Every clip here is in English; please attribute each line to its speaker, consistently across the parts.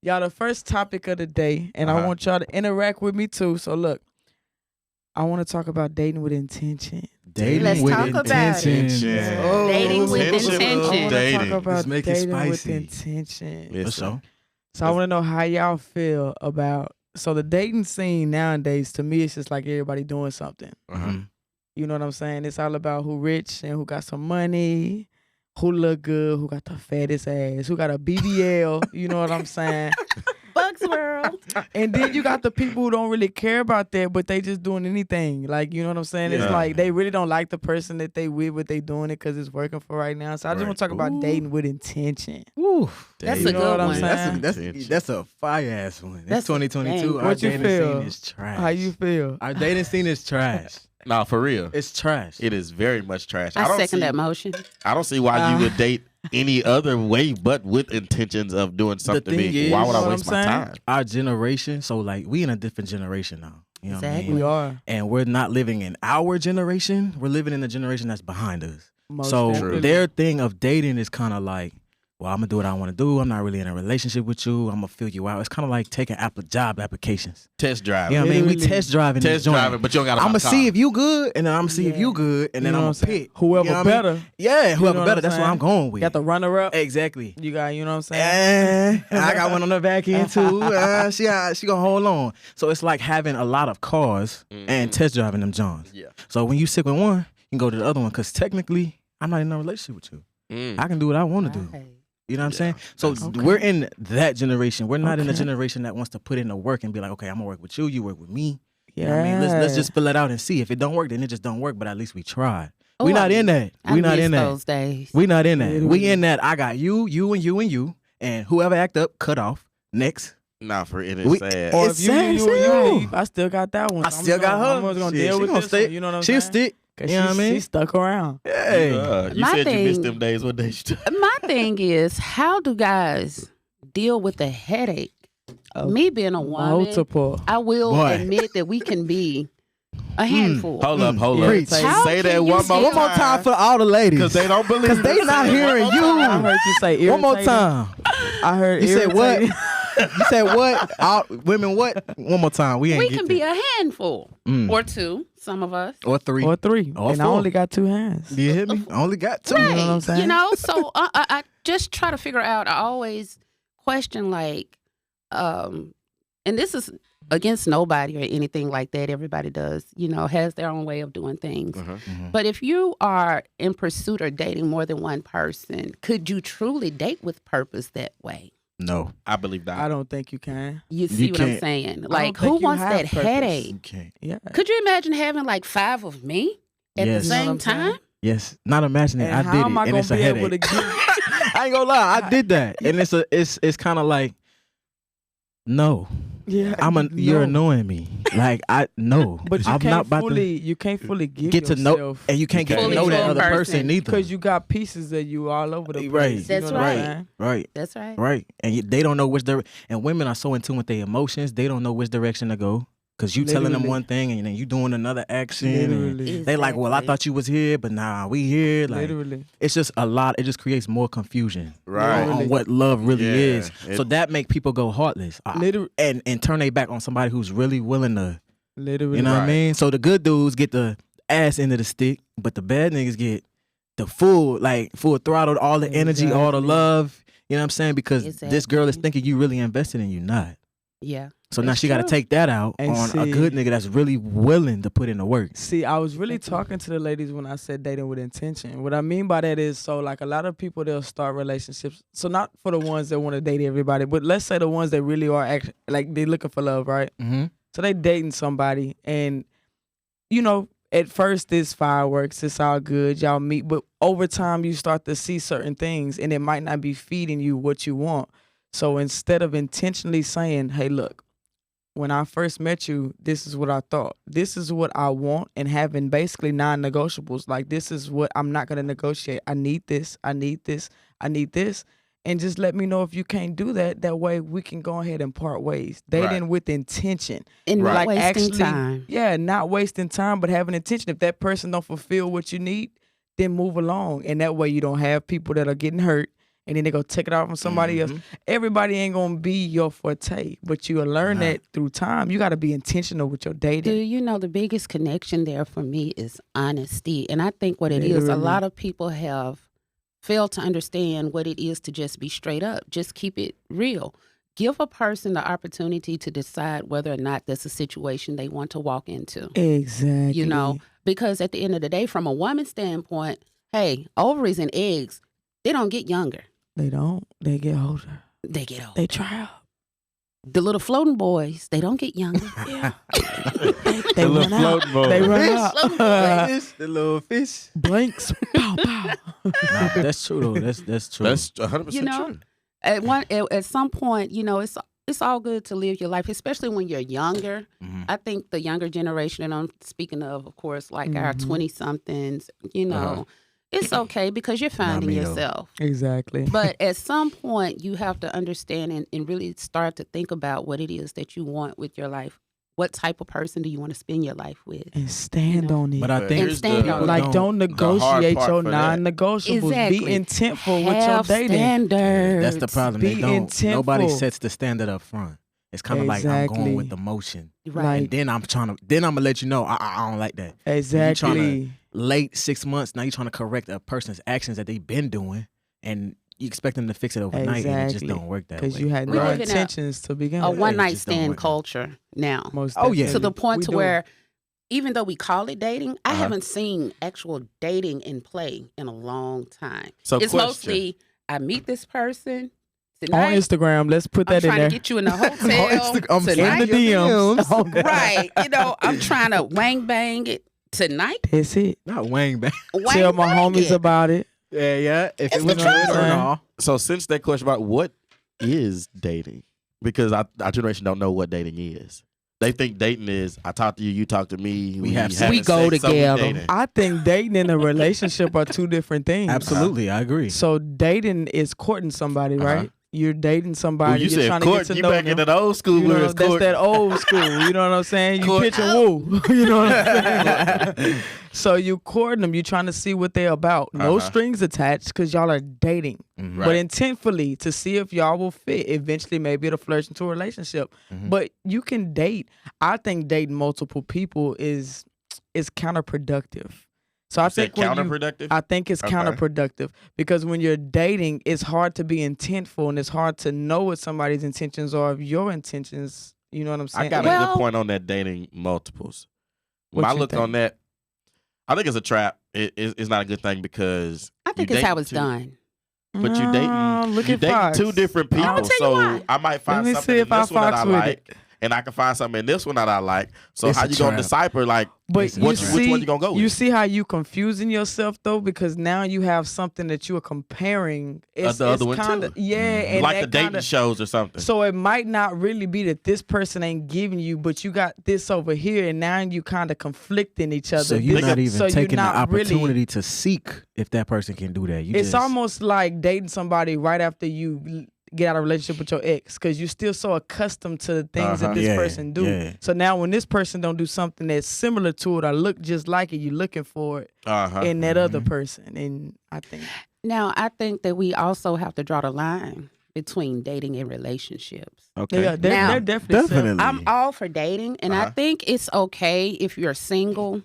Speaker 1: Y'all, the first topic of the day, and I want y'all to interact with me too. So look, I want to talk about dating with intention.
Speaker 2: Let's talk about it. Dating with intention.
Speaker 1: I want to talk about
Speaker 3: Let's make it
Speaker 1: dating with
Speaker 3: spicy.
Speaker 1: intention.
Speaker 3: For sure.
Speaker 1: So I want to know how y'all feel about. So the dating scene nowadays, to me, it's just like everybody doing something. You know what I'm saying? It's all about who rich and who got some money, who look good, who got the fattest ass, who got a BBL. You know what I'm saying?
Speaker 2: Bugs World.
Speaker 1: And then you got the people who don't really care about that, but they just doing anything. Like, you know what I'm saying? It's like they really don't like the person that they with, but they doing it because it's working for right now. So I just want to talk about dating with intention.
Speaker 3: Ooh,
Speaker 2: That's
Speaker 1: You
Speaker 2: a
Speaker 1: know
Speaker 2: good
Speaker 1: what I'm
Speaker 2: one.
Speaker 1: saying?
Speaker 3: That's a fire ass one. That's
Speaker 2: That's a
Speaker 3: 2022.
Speaker 2: dang.
Speaker 3: Our
Speaker 1: What you
Speaker 3: dating
Speaker 1: feel?
Speaker 3: scene is trash.
Speaker 1: How you feel?
Speaker 3: Our dating scene is trash.
Speaker 4: Nah, for real.
Speaker 3: It's trash.
Speaker 4: It is very much trash.
Speaker 2: I
Speaker 4: don't
Speaker 2: second
Speaker 4: see,
Speaker 2: that motion.
Speaker 4: I don't see why you would date any other way but with intentions of doing something
Speaker 3: thing
Speaker 4: big.
Speaker 3: is,
Speaker 4: Why would
Speaker 1: you know
Speaker 4: I
Speaker 1: what
Speaker 4: waste
Speaker 1: I'm
Speaker 4: my
Speaker 1: saying?
Speaker 4: time?
Speaker 3: Our generation, so like we in a different generation now. You know what I
Speaker 2: Exactly.
Speaker 3: mean?
Speaker 1: We are.
Speaker 3: And we're not living in our generation. We're living in the generation that's behind us.
Speaker 1: Most
Speaker 3: So
Speaker 1: definitely.
Speaker 3: their thing of dating is kind of like, well, I'm gonna do what I want to do. I'm not really in a relationship with you. I'm gonna fill you out. It's kind of like taking job applications.
Speaker 4: Test drive.
Speaker 3: You know what I mean? We
Speaker 1: Literally.
Speaker 3: test driving.
Speaker 4: Test
Speaker 3: this joint.
Speaker 4: driving, but you don't got to
Speaker 3: I'm gonna see if you good, and then I'm gonna see if you good, and then
Speaker 1: You know
Speaker 3: I'm
Speaker 1: what
Speaker 3: gonna
Speaker 1: saying?
Speaker 3: pick
Speaker 1: Whoever
Speaker 3: you know what I mean?
Speaker 1: better.
Speaker 3: Yeah,
Speaker 1: You
Speaker 3: whoever
Speaker 1: know what
Speaker 3: better.
Speaker 1: I'm
Speaker 3: That's what
Speaker 1: saying?
Speaker 3: I'm going with.
Speaker 1: Got the runner up.
Speaker 3: Exactly.
Speaker 1: You got, you know what I'm saying?
Speaker 3: I got one on the back end too. She gonna hold on. So it's like having a lot of cars and test driving them Johns.
Speaker 4: Yeah.
Speaker 3: So when you sick with one, you can go to the other one because technically I'm not in a relationship with you. I can do what I want to do.
Speaker 2: Right.
Speaker 3: You know what I'm saying? So we're in that generation. We're not in the generation that wants to put in the work and be like, okay, I'm gonna work with you. You work with me. You know what I mean? Let's just fill it out and see. If it don't work, then it just don't work. But at least we tried. We not in that. We not in that.
Speaker 2: Those days.
Speaker 3: We not in that. We in that. I got you, you, and you, and you, and whoever act up, cut off. Next.
Speaker 4: Nah, for it is sad.
Speaker 1: Or
Speaker 3: It's
Speaker 1: if you
Speaker 3: sad as hell.
Speaker 1: leave, I still got that one.
Speaker 3: I still got her.
Speaker 1: I'm just gonna
Speaker 3: Shit,
Speaker 1: deal
Speaker 3: she
Speaker 1: with
Speaker 3: gonna
Speaker 1: this
Speaker 3: stay.
Speaker 1: one, you know what I'm
Speaker 3: She'll
Speaker 1: saying?
Speaker 3: stick.
Speaker 1: 'Cause
Speaker 3: You know what I mean?
Speaker 1: She stuck around.
Speaker 3: Hey.
Speaker 4: You
Speaker 2: My
Speaker 4: said you missed
Speaker 2: thing-
Speaker 4: them days. What days you took?
Speaker 2: My thing is, how do guys deal with the headache? Me being a woman,
Speaker 1: Multiple.
Speaker 2: I will
Speaker 3: Boy.
Speaker 2: admit that we can be a handful.
Speaker 4: Hold up.
Speaker 3: Preach.
Speaker 2: How
Speaker 4: Say that
Speaker 2: can you
Speaker 4: one more
Speaker 2: still-
Speaker 3: One more time for all the ladies.
Speaker 4: Because they don't believe
Speaker 3: Because they
Speaker 4: it.
Speaker 3: not hearing
Speaker 1: I
Speaker 3: you.
Speaker 1: heard you say
Speaker 3: One more
Speaker 1: irritating.
Speaker 3: time.
Speaker 1: I heard
Speaker 3: You said what?
Speaker 1: irritating.
Speaker 3: You said what? All, women what? One more time. We ain't
Speaker 2: We
Speaker 3: get
Speaker 2: can
Speaker 3: that.
Speaker 2: be a handful or two, some of us.
Speaker 3: Or three.
Speaker 1: Or three.
Speaker 3: Or
Speaker 1: and I
Speaker 3: four.
Speaker 1: only got two hands.
Speaker 3: Do you hear me? I only got two.
Speaker 1: You know what I'm saying?
Speaker 2: You know, so I just try to figure out. I always question like, and this is against nobody or anything like that. Everybody does, you know, has their own way of doing things. But if you are in pursuit or dating more than one person, could you truly date with purpose that way?
Speaker 3: No.
Speaker 4: I believe that.
Speaker 1: I don't think you can.
Speaker 2: You see what I'm
Speaker 3: can't.
Speaker 2: saying?
Speaker 1: don't
Speaker 2: Like,
Speaker 1: think
Speaker 2: who
Speaker 1: you
Speaker 2: wants
Speaker 1: have
Speaker 2: that
Speaker 1: purpose.
Speaker 2: headache?
Speaker 3: You can't.
Speaker 1: Yeah.
Speaker 2: Could you imagine having like 5 of me at
Speaker 3: Yes.
Speaker 2: the
Speaker 3: You know
Speaker 2: same
Speaker 1: what I'm saying?
Speaker 2: time?
Speaker 3: Yes. Not imagining.
Speaker 1: And
Speaker 3: I
Speaker 1: how
Speaker 3: did
Speaker 1: am I
Speaker 3: it. And
Speaker 1: gonna
Speaker 3: it's a
Speaker 1: be able
Speaker 3: headache.
Speaker 1: to get
Speaker 3: I ain't gonna lie. I did that. And it's kind of like, no. You're annoying me. Like no.
Speaker 1: But you
Speaker 3: I'm
Speaker 1: can't
Speaker 3: not about
Speaker 1: fully you can't fully give
Speaker 3: to get to know,
Speaker 1: yourself
Speaker 3: and you can't get to
Speaker 2: Fully
Speaker 3: know that
Speaker 2: full
Speaker 3: other person
Speaker 2: person.
Speaker 3: either.
Speaker 1: because you got pieces of you all over the place.
Speaker 3: Right.
Speaker 1: You
Speaker 2: That's
Speaker 1: know what I'm
Speaker 2: right.
Speaker 1: saying?
Speaker 3: Right.
Speaker 2: That's right.
Speaker 3: Right. And they don't know which direction. And women are so in tune with their emotions, they don't know which direction to go. Because you telling them
Speaker 1: Literally.
Speaker 3: one thing and then you doing another action. And
Speaker 1: Literally.
Speaker 3: they like, well, I
Speaker 2: Exactly.
Speaker 3: thought you was here, but nah, we here. Like,
Speaker 1: Literally.
Speaker 3: it's just a lot. It just creates more confusion
Speaker 4: Right.
Speaker 3: on what love really
Speaker 4: Yeah.
Speaker 3: is. So that make people go heartless
Speaker 1: Literally.
Speaker 3: and turn their back on somebody who's really willing to,
Speaker 1: Literally.
Speaker 3: you know what I
Speaker 4: Right.
Speaker 3: mean? So the good dudes get the ass end of the stick, but the bad niggas get the full throttle, all the energy, all the
Speaker 1: Exactly.
Speaker 3: love. You know what I'm saying? Because this girl is
Speaker 2: Exactly.
Speaker 3: thinking you really invested and you not.
Speaker 2: Yeah.
Speaker 3: So now
Speaker 1: That's
Speaker 3: she got to
Speaker 1: true.
Speaker 3: take that out
Speaker 1: And
Speaker 3: on a
Speaker 1: see-
Speaker 3: good nigga that's really willing to put in the work.
Speaker 1: See, I was really talking to the ladies when I said dating with intention. What I mean by that is, so like a lot of people, they'll start relationships. So not for the ones that want to date everybody, but let's say the ones that really are like they looking for love, right?
Speaker 3: Mm-hmm.
Speaker 1: So they dating somebody, and you know, at first it's fireworks, it's all good, y'all meet, but over time you start to see certain things, and it might not be feeding you what you want. So instead of intentionally saying, "Hey, look, when I first met you, this is what I thought. This is what I want," and having basically non-negotiables. Like, this is what I'm not going to negotiate. I need this. I need this. I need this. And just let me know if you can't do that. That way we can go ahead and part ways. Dating with intention.
Speaker 2: And not
Speaker 1: Like,
Speaker 2: wasting
Speaker 1: actually,
Speaker 2: time.
Speaker 1: yeah, not wasting time, but having intention. If that person don't fulfill what you need, then move along. And that way you don't have people that are getting hurt. and then they go take it out from somebody else. Everybody ain't gonna be your forte, but you'll learn that through time. You got to be intentional with your dating.
Speaker 2: Do you know the biggest connection there for me is honesty? And I think what it is, a lot of people have failed to understand what it is to just be straight up. Just keep it real. Give a person the opportunity to decide whether or not that's a situation they want to walk into.
Speaker 1: Exactly.
Speaker 2: You know, because at the end of the day, from a woman's standpoint, hey, ovaries and eggs, they don't get younger.
Speaker 1: They don't. They get older.
Speaker 2: They get older.
Speaker 1: They try out.
Speaker 2: The little floating boys, they don't get younger.
Speaker 1: Yeah. they run out. They run out.
Speaker 3: The little fish.
Speaker 1: Blanks. Pow, pow.
Speaker 3: Nah, that's true though. That's true.
Speaker 4: That's 100%
Speaker 2: You know,
Speaker 4: true.
Speaker 2: at some point, you know, it's all good to live your life, especially when you're younger. I think the younger generation, and I'm speaking of course, like our 20-somethings, you know, it's okay because you're finding yourself.
Speaker 1: Exactly.
Speaker 2: But at some point, you have to understand and really start to think about what it is that you want with your life. What type of person do you want to spend your life with?
Speaker 1: And stand on it.
Speaker 3: But I think
Speaker 4: Here's
Speaker 2: stand on it.
Speaker 1: like don't negotiate
Speaker 4: part
Speaker 1: your
Speaker 4: for that.
Speaker 1: non-negotiables.
Speaker 2: Exactly.
Speaker 1: Be intentful with your
Speaker 2: Have
Speaker 1: dating.
Speaker 2: standards.
Speaker 3: that's the problem.
Speaker 1: Be
Speaker 3: They don't.
Speaker 1: intentful.
Speaker 3: Nobody sets the standard up front. It's kind of like I'm going with the motion,
Speaker 2: Right.
Speaker 3: and then I'm gonna let you know I don't like that.
Speaker 1: Exactly.
Speaker 3: Late 6 months now, you're trying to correct a person's actions that they've been doing, and you expect them to fix it overnight, and it just don't work that way.
Speaker 1: Because you had
Speaker 2: We
Speaker 1: no
Speaker 2: live in
Speaker 1: intentions to begin
Speaker 2: A
Speaker 1: with.
Speaker 2: one-night
Speaker 3: just don't
Speaker 2: stand
Speaker 3: work.
Speaker 2: culture now.
Speaker 1: Most
Speaker 3: Oh, yeah.
Speaker 2: To the
Speaker 1: definitely.
Speaker 2: point
Speaker 1: We
Speaker 2: to
Speaker 1: do.
Speaker 2: where even though we call it dating, I haven't seen actual dating in play in a long time.
Speaker 4: So
Speaker 2: It's
Speaker 4: question.
Speaker 2: mostly I meet this person
Speaker 1: on
Speaker 2: tonight.
Speaker 1: Instagram, let's put
Speaker 2: I'm
Speaker 1: that in
Speaker 2: trying
Speaker 1: there.
Speaker 2: to get you in the hotel
Speaker 3: I'm
Speaker 2: tonight.
Speaker 1: in the DMs.
Speaker 2: Right. You know, I'm trying to wang bang it tonight.
Speaker 1: That's it.
Speaker 3: Not Wang bang.
Speaker 2: Wang
Speaker 1: Tell my
Speaker 2: bang
Speaker 1: homies
Speaker 2: it.
Speaker 1: about it.
Speaker 3: Yeah. If
Speaker 2: It's
Speaker 3: it was
Speaker 2: the
Speaker 3: good
Speaker 2: truth.
Speaker 3: or not.
Speaker 4: So since that question about what is dating, because our generation don't know what dating is. They think dating is I talk to you, you talk to me.
Speaker 3: We have sex.
Speaker 4: having
Speaker 2: We go
Speaker 4: sex, so we
Speaker 2: together.
Speaker 4: dating.
Speaker 1: I think dating and a relationship are two different things.
Speaker 3: Absolutely, I agree.
Speaker 1: So dating is courting somebody,
Speaker 4: Uh-huh.
Speaker 1: right? You're dating somebody.
Speaker 4: Well, you
Speaker 1: you're
Speaker 4: said
Speaker 1: trying
Speaker 4: court.
Speaker 1: to get to
Speaker 4: You
Speaker 1: know
Speaker 4: back
Speaker 1: them.
Speaker 4: in that old school
Speaker 1: You
Speaker 4: where
Speaker 1: know,
Speaker 4: it's
Speaker 1: that's
Speaker 4: court.
Speaker 1: that old school. You know what I'm saying? You
Speaker 4: Court.
Speaker 1: pitch a woo. You know what I'm saying? So you courting them. You're trying to see what they're about. No
Speaker 4: Uh-huh.
Speaker 1: strings attached because y'all are dating.
Speaker 3: Mhm.
Speaker 1: But intentfully to see if y'all will fit. Eventually, maybe it'll flourish into a relationship.
Speaker 3: Mhm.
Speaker 1: But you can date. I think dating multiple people is counterproductive. So I
Speaker 4: You said
Speaker 1: think when you,
Speaker 4: counterproductive.
Speaker 1: I think it's
Speaker 4: Okay.
Speaker 1: counterproductive because when you're dating, it's hard to be intentful and it's hard to know what somebody's intentions are of your intentions. You know what I'm saying?
Speaker 4: I got
Speaker 2: Well-
Speaker 4: a good point on that dating multiples.
Speaker 1: What
Speaker 4: My
Speaker 1: you
Speaker 4: look
Speaker 1: think?
Speaker 4: on that, I think it's a trap. It's not a good thing because
Speaker 2: I think
Speaker 4: you
Speaker 2: it's how
Speaker 4: dating
Speaker 2: it's
Speaker 4: two-
Speaker 2: done.
Speaker 4: But you dating,
Speaker 1: Look
Speaker 4: you
Speaker 1: at
Speaker 4: dating
Speaker 1: Fox.
Speaker 4: two different people,
Speaker 2: I'ma tell you
Speaker 4: so
Speaker 2: why.
Speaker 4: I might
Speaker 1: Let
Speaker 4: find
Speaker 1: me
Speaker 4: something
Speaker 1: see
Speaker 4: in
Speaker 1: if I
Speaker 4: this one that I
Speaker 1: fox with
Speaker 4: like,
Speaker 1: it.
Speaker 4: and I can find something in this one that I like. So
Speaker 3: It's
Speaker 4: how
Speaker 3: a
Speaker 4: you gonna
Speaker 3: trap.
Speaker 4: decipher like
Speaker 1: But
Speaker 3: Which
Speaker 1: you
Speaker 4: which
Speaker 1: see,
Speaker 4: one you gonna go with?
Speaker 1: you see how you confusing yourself though, because now you have something that you are comparing. It's,
Speaker 4: the other one
Speaker 1: kinda,
Speaker 4: too.
Speaker 1: yeah, and
Speaker 4: like the
Speaker 1: that
Speaker 4: dating
Speaker 1: kinda,
Speaker 4: shows or something?
Speaker 1: So it might not really be that this person ain't giving you, but you got this over here, and now you kind of conflicting each other.
Speaker 3: So you're
Speaker 1: This-
Speaker 3: not even
Speaker 1: so you're
Speaker 3: taking the
Speaker 1: not really-
Speaker 3: opportunity to seek if that person can do that. You
Speaker 1: It's
Speaker 3: just,
Speaker 1: almost like dating somebody right after you get out of a relationship with your ex, because you're still so accustomed to the things that
Speaker 4: Uh-huh.
Speaker 1: this
Speaker 3: Yeah,
Speaker 1: person do.
Speaker 3: yeah.
Speaker 1: So now when this person don't do something that's similar to it or look just like it, you're looking for it
Speaker 4: Uh-huh.
Speaker 1: in that other person. And I think
Speaker 2: Now, I think that we also have to draw the line between dating and relationships.
Speaker 3: okay.
Speaker 1: they're
Speaker 2: Now-
Speaker 1: definitely
Speaker 3: Definitely.
Speaker 2: I'm all for dating, and I
Speaker 4: Uh-huh.
Speaker 2: think it's okay if you're single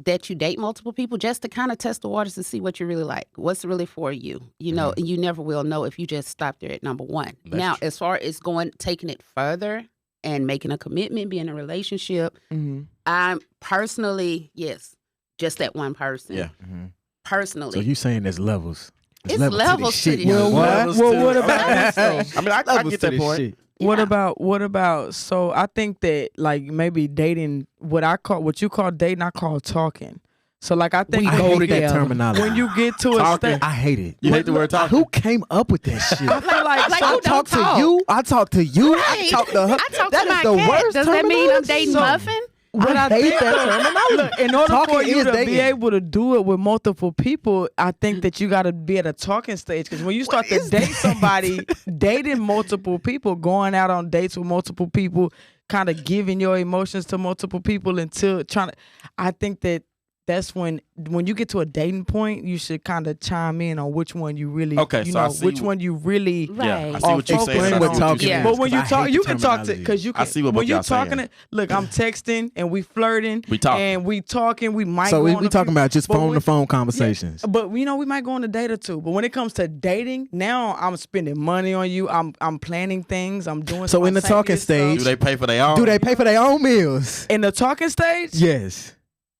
Speaker 2: that you date multiple people just to kind of test the waters to see what you really like, what's really for you. You know, and you never will know if you just stop there at number one.
Speaker 4: That's
Speaker 2: now,
Speaker 4: true.
Speaker 2: as far as taking it further and making a commitment, being in a relationship,
Speaker 1: Mhm.
Speaker 2: I'm personally, yes, just that one person.
Speaker 4: Yeah.
Speaker 3: Mhm.
Speaker 2: Personally.
Speaker 3: So you saying there's levels? There's
Speaker 2: It's levels to
Speaker 3: shit.
Speaker 2: this
Speaker 3: you know
Speaker 2: shit.
Speaker 3: what?
Speaker 4: Levels
Speaker 1: well,
Speaker 4: to-
Speaker 1: what about this though?
Speaker 4: I mean, I
Speaker 3: Levels
Speaker 4: get
Speaker 3: to
Speaker 4: that
Speaker 3: this
Speaker 4: point.
Speaker 3: shit.
Speaker 1: What
Speaker 2: Yeah.
Speaker 1: about so I think that like maybe dating what you call dating, I call talking. So like I think
Speaker 3: I
Speaker 1: go
Speaker 3: hate
Speaker 1: together.
Speaker 3: that terminology.
Speaker 1: When you get to a
Speaker 4: Talking.
Speaker 1: state,
Speaker 3: I hate it.
Speaker 4: You hate the word talking?
Speaker 3: Who came up with that shit?
Speaker 1: I feel like,
Speaker 2: Like,
Speaker 1: so-
Speaker 2: who
Speaker 3: I talk to
Speaker 2: talk?
Speaker 3: you. I talk to you. I
Speaker 2: Right.
Speaker 3: talk to her.
Speaker 2: I talk
Speaker 3: That
Speaker 2: to
Speaker 3: is
Speaker 2: my
Speaker 3: the
Speaker 2: cat.
Speaker 3: worst
Speaker 2: Does that mean I'm
Speaker 3: terminology.
Speaker 2: dating
Speaker 1: So-
Speaker 2: Muffin?
Speaker 1: What I
Speaker 3: hate
Speaker 1: think
Speaker 3: that
Speaker 1: though-
Speaker 3: terminology.
Speaker 1: Look, in order
Speaker 3: Talking
Speaker 1: for you
Speaker 3: is
Speaker 1: to
Speaker 3: dating.
Speaker 1: be able to do it with multiple people, I think that you got to be at a talking stage. Because when you start to
Speaker 3: is
Speaker 1: date
Speaker 3: that?
Speaker 1: somebody, dating multiple people, going out on dates with multiple people, kind of giving your emotions to multiple people until trying to, I think that that's when you get to a dating point, you should kind of chime in on which one you really,
Speaker 4: Okay,
Speaker 1: you
Speaker 4: so I
Speaker 1: know,
Speaker 4: see
Speaker 1: which one you really.
Speaker 2: Right.
Speaker 4: I see what you're saying.
Speaker 1: focusing
Speaker 4: I see
Speaker 1: on.
Speaker 4: what you're saying.
Speaker 1: But when you
Speaker 3: 'Cause I
Speaker 1: talk,
Speaker 3: hate
Speaker 1: you
Speaker 3: the
Speaker 1: can talk to
Speaker 3: terminology.
Speaker 1: because you can.
Speaker 4: I see what
Speaker 1: when
Speaker 4: both
Speaker 1: you
Speaker 4: y'all
Speaker 1: talking
Speaker 4: saying.
Speaker 1: it. Look, I'm texting and we flirting.
Speaker 4: We talking.
Speaker 1: and we talking. We might.
Speaker 3: So
Speaker 1: go
Speaker 3: we
Speaker 1: on a
Speaker 3: talking
Speaker 1: few-
Speaker 3: about just
Speaker 1: but
Speaker 3: phone
Speaker 1: when-
Speaker 3: to phone conversations.
Speaker 1: But we might go on a date or two. But when it comes to dating, now I'm spending money on you. I'm planning things. I'm doing.
Speaker 3: So in the talking
Speaker 1: spontaneous
Speaker 3: stage-
Speaker 4: Do they pay for their own?
Speaker 3: Do they pay for their own meals?
Speaker 1: stuff. In the talking stage,
Speaker 3: Yes.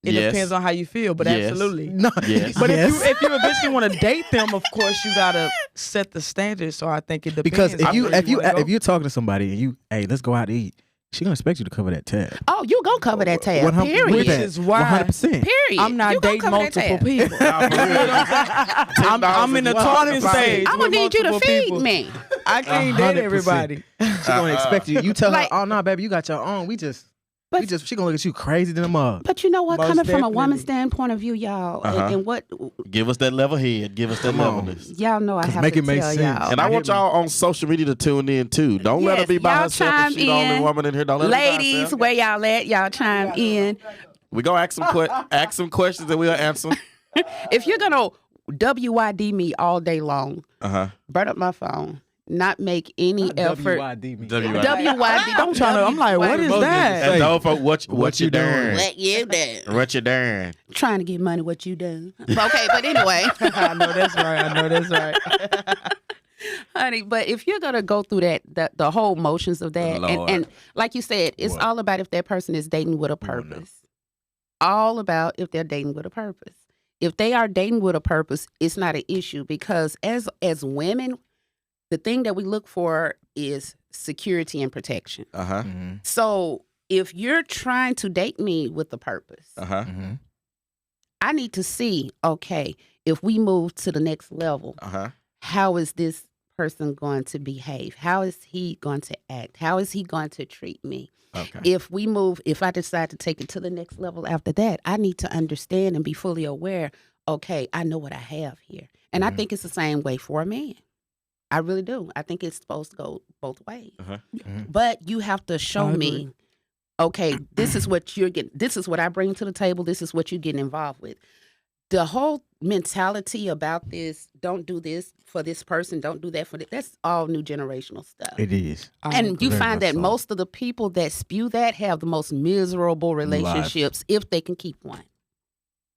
Speaker 1: it
Speaker 4: Yes.
Speaker 1: depends on how you feel. But
Speaker 4: Yes.
Speaker 1: absolutely.
Speaker 3: No.
Speaker 4: Yes.
Speaker 1: But
Speaker 3: yes.
Speaker 1: if you eventually want to date them, of course you gotta set the standards. So I think it depends.
Speaker 3: Because if
Speaker 1: on
Speaker 3: you
Speaker 1: where wanna go.
Speaker 3: if you're talking to somebody and you, hey, let's go out to eat, she gonna expect you to cover that tab.
Speaker 2: Oh, you gonna cover that tab?
Speaker 3: 100
Speaker 2: Period.
Speaker 1: Which is why
Speaker 3: 100%.
Speaker 2: Period.
Speaker 1: I'm not
Speaker 2: You gonna
Speaker 1: dating
Speaker 2: cover that
Speaker 1: multiple
Speaker 2: tab.
Speaker 1: people.
Speaker 4: Nah, for real.
Speaker 1: I'm in the talking
Speaker 3: 100%.
Speaker 1: stage.
Speaker 2: I'm gonna
Speaker 1: with
Speaker 2: need you to
Speaker 1: multiple
Speaker 2: feed
Speaker 1: people.
Speaker 2: me.
Speaker 1: I can't date
Speaker 3: 100%.
Speaker 1: everybody.
Speaker 3: She gonna expect you. You tell
Speaker 2: Like-
Speaker 3: her, oh no, baby, you got your own.
Speaker 2: But-
Speaker 3: She gonna look at you crazy than a mug.
Speaker 2: But you know what?
Speaker 1: Most
Speaker 2: Coming from a woman's
Speaker 1: definitely.
Speaker 2: standpoint of view, y'all,
Speaker 4: Uh-huh.
Speaker 2: and what
Speaker 4: Give us that level head. Give us that
Speaker 3: Come on.
Speaker 4: levelness.
Speaker 2: y'all know, I
Speaker 3: 'Cause
Speaker 2: have
Speaker 3: make
Speaker 2: to
Speaker 3: it make
Speaker 2: tell
Speaker 3: sense.
Speaker 2: y'all.
Speaker 4: And I want y'all on social media to tune in too. Don't let her
Speaker 2: Yes,
Speaker 4: be by
Speaker 2: y'all
Speaker 4: herself.
Speaker 2: chime
Speaker 4: If she the only
Speaker 2: in.
Speaker 4: woman in here. Don't let her be by
Speaker 2: Ladies,
Speaker 4: herself.
Speaker 2: where y'all at? Y'all chime in.
Speaker 4: We gonna ask some questions and we'll answer.
Speaker 2: If you're gonna WYD me all day long, burn up my phone. Not make any effort.
Speaker 3: WYD.
Speaker 2: WYD. Don't
Speaker 1: I'm like, what is that?
Speaker 4: And don't for what you
Speaker 3: doing?
Speaker 4: doing?
Speaker 2: What you do?
Speaker 4: What you doing?
Speaker 2: Trying to get money. What you do? Okay, but anyway,
Speaker 1: I know that's right.
Speaker 2: honey. But if you're gonna go through the whole motions of that,
Speaker 4: Lord.
Speaker 2: and like you said, it's
Speaker 3: What?
Speaker 2: all about if that person is dating with a purpose. All about if they're dating with a purpose. If they are dating with a purpose, it's not an issue because as women, the thing that we look for is security and protection. So if you're trying to date me with a purpose, I need to see, okay, if we move to the next level, how is this person going to behave? How is he going to act? How is he going to treat me?
Speaker 4: Okay.
Speaker 2: If I decide to take it to the next level after that, I need to understand and be fully aware, okay, I know what I have here. And I think it's the same way for a man. I really do. I think it's supposed to go both ways. But you have to show
Speaker 1: I
Speaker 2: me,
Speaker 1: agree.
Speaker 2: okay, this is what you're getting. This is what I bring to the table. This is what you're getting involved with. The whole mentality about this, don't do this for this person, don't do that for that, that's all new generational stuff.
Speaker 3: It is.
Speaker 2: And you
Speaker 3: Very
Speaker 2: find
Speaker 3: much
Speaker 2: that
Speaker 3: so.
Speaker 2: most of the people that spew that have the most miserable relationships if they can keep one.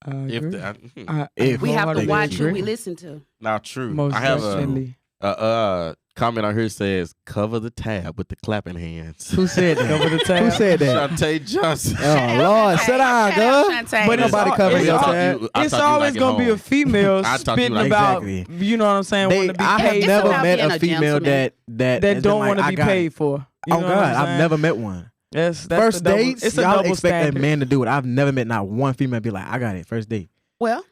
Speaker 4: If
Speaker 2: We have to
Speaker 1: wholeheartedly
Speaker 2: watch who
Speaker 1: agree.
Speaker 2: we listen to.
Speaker 4: Now, true.
Speaker 1: Most
Speaker 4: I have
Speaker 1: definitely.
Speaker 4: a comment on here says cover the tab with the clapping hands.
Speaker 3: Who said that?
Speaker 1: Cover the tab.
Speaker 3: Who said that?
Speaker 4: Shantae Johnson.
Speaker 3: Oh Lord, sit down, girl.
Speaker 2: Shantae.
Speaker 1: But it's
Speaker 3: Nobody
Speaker 1: all-
Speaker 3: covering
Speaker 1: it's
Speaker 3: your
Speaker 1: all-
Speaker 3: tab.
Speaker 4: I
Speaker 1: It's
Speaker 4: thought you
Speaker 1: always
Speaker 4: like it
Speaker 1: gonna be a
Speaker 4: home.
Speaker 1: female
Speaker 4: I thought you
Speaker 1: spitting
Speaker 4: like-
Speaker 1: about,
Speaker 3: Exactly.
Speaker 1: you know what I'm saying,
Speaker 3: They,
Speaker 1: want to be
Speaker 3: I have
Speaker 1: paid
Speaker 3: never
Speaker 2: about
Speaker 3: met
Speaker 2: being
Speaker 3: a
Speaker 2: a
Speaker 3: female
Speaker 2: gentleman.
Speaker 3: that
Speaker 1: that
Speaker 3: has
Speaker 1: don't
Speaker 3: been
Speaker 1: want to
Speaker 3: like,
Speaker 1: be
Speaker 3: I got
Speaker 1: paid
Speaker 3: it.
Speaker 1: for. You
Speaker 3: Oh
Speaker 1: know what
Speaker 3: God,
Speaker 1: I'm
Speaker 3: I've
Speaker 1: saying?
Speaker 3: never met one.
Speaker 1: That's
Speaker 3: First
Speaker 1: a double,
Speaker 3: dates,
Speaker 1: it's a
Speaker 3: y'all
Speaker 1: double
Speaker 3: expect
Speaker 1: standard.
Speaker 3: a man to do it. I've never met not one female be like, I got it. First date.
Speaker 2: Well,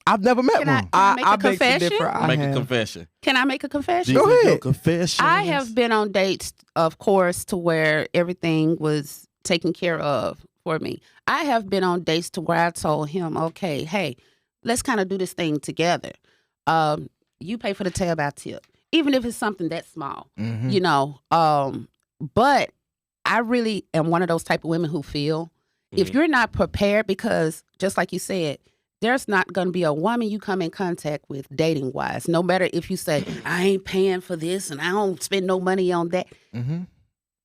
Speaker 3: I've never met
Speaker 2: Can I-
Speaker 3: one.
Speaker 2: I make a
Speaker 1: beg to
Speaker 2: confession?
Speaker 1: differ. I
Speaker 4: Make a
Speaker 1: have.
Speaker 4: confession.
Speaker 2: can I make a confession?
Speaker 3: Go
Speaker 4: These are
Speaker 3: ahead.
Speaker 4: your confessions.
Speaker 2: I have been on dates, of course, to where everything was taken care of for me. I have been on dates to where I told him, okay, hey, let's kind of do this thing together. You pay for the tab, I tip, even if it's something that small,
Speaker 3: Mhm.
Speaker 2: you know. But I really am one of those type of women who feel if you're not prepared, because just like you said, there's not going to be a woman you come in contact with dating wise, no matter if you say, I ain't paying for this and I don't spend no money on that.
Speaker 3: Mhm.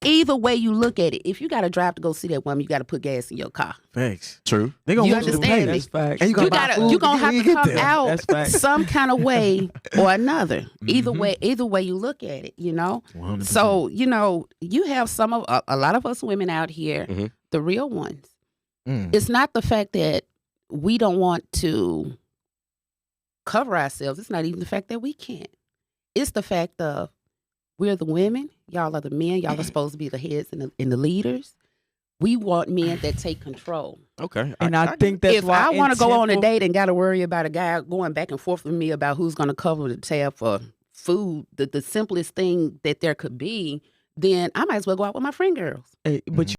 Speaker 2: Either way you look at it, if you got to drive to go see that woman, you got to put gas in your car.
Speaker 3: Facts.
Speaker 4: True.
Speaker 3: They gonna
Speaker 2: You
Speaker 3: want you to
Speaker 2: understand
Speaker 3: pay.
Speaker 2: me?
Speaker 1: That's facts.
Speaker 3: And you
Speaker 2: You
Speaker 3: buy
Speaker 2: gotta,
Speaker 3: food
Speaker 2: you gonna
Speaker 3: when
Speaker 2: have
Speaker 3: you
Speaker 2: to
Speaker 3: get
Speaker 2: come
Speaker 3: there.
Speaker 2: out
Speaker 1: That's facts.
Speaker 2: some kind of way or another. Either way you look at it, you know.
Speaker 3: 100%.
Speaker 2: So you know, you have some of a lot of us women out here,
Speaker 4: Mhm.
Speaker 2: the real ones.
Speaker 3: Mm.
Speaker 2: It's not the fact that we don't want to cover ourselves. It's not even the fact that we can't. It's the fact of we're the women. Y'all are the men. Y'all are supposed to be the heads and the leaders. We want men that take control.
Speaker 4: Okay.
Speaker 1: And I think that's
Speaker 2: If
Speaker 1: why
Speaker 2: I want to go on a
Speaker 1: intentful-
Speaker 2: date and got to worry about a guy going back and forth with me about who's going to cover the tab for food, the simplest thing that there could be, then I might as well go out with my friend girls.
Speaker 1: But you